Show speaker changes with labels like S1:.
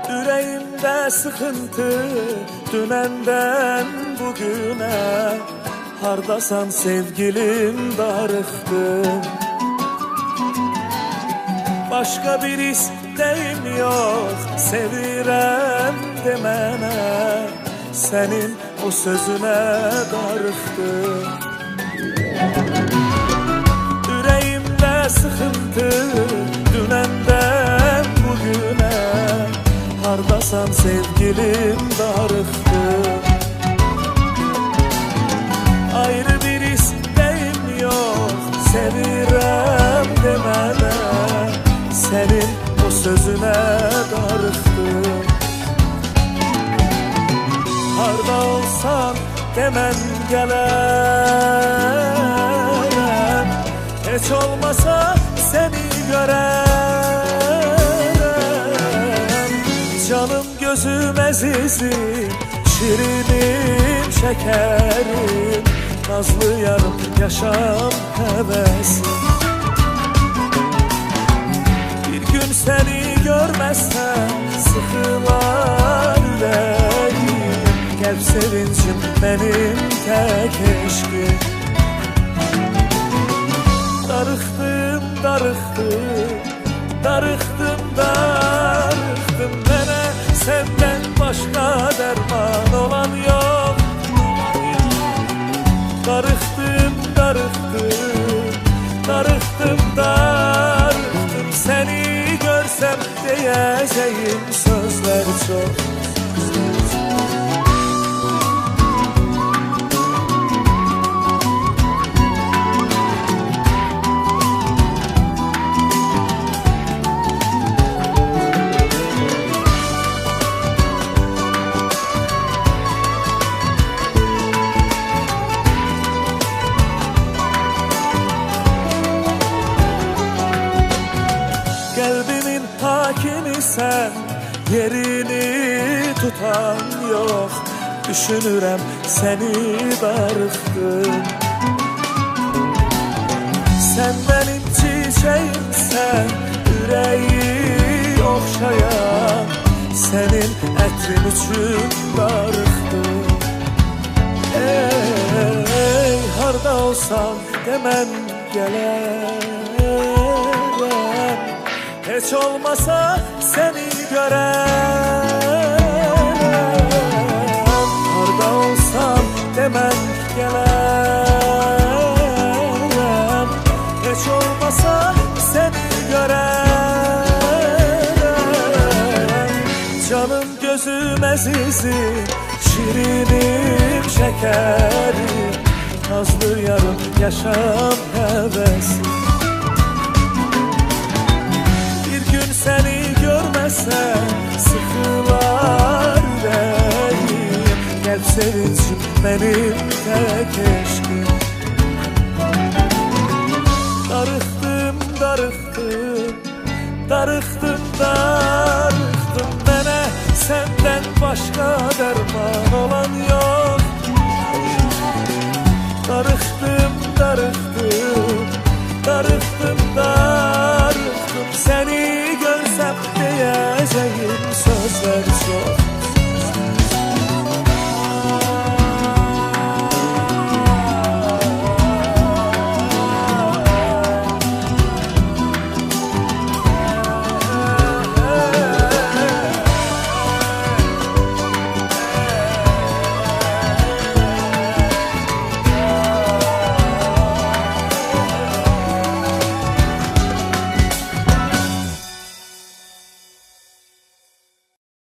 S1: Yüreğimde sıkıntı dünenden bugüne, hardasan sevgilim darıxdım. Başka bir isteğim yok, sevirəm demene, senin o sözüne darıxdım. Yüreğimde sıkıntı dünenden bugüne, hardasan sevgilim darıxdım. Ayrı bir isteğim yok, sevirəm demene, senin o sözüne darıxdım. Harda olsan demən gələrəm, heç olmasa seni görərəm. Canım gözüm əzizim, şirinim şekerim, nazlı yarım yaşam həvəsim. Bir gün seni görmezsem sıkılar yüreğim, kalp sevincim benim tek eşkim. Darıxdım, darıxdım, darıxdım, darıxdım. Mənə senden başka derman olan yok. Darıxdım, darıxdım, darıxdım, darıxdım. Seni görsem diyeceğim sözler çok. Kalbimin hakimi sen, yerini tutan yok. Düşünürəm seni darıxdım. Sen benim çiçeğimsen, yüreği okşayan, senin ətrin üçün darıxdım. Ey harda olsan demən gələrəm, heç olmasa seni görərəm. Harda olsam demən gələrəm, heç olmasa seni görərəm. Canım gözüm əzizim, şirinim şekerim, nazlı yarım yaşam həvəsim. Seni görmezsem sıkılar yüreğim, kalp sevincim benim tek eşkim. Darıxdım, darıxdım, darıxdım, darıxdım. Mənə senden başka derman olan yok. Darıxdım, darıxdım, darıxdım.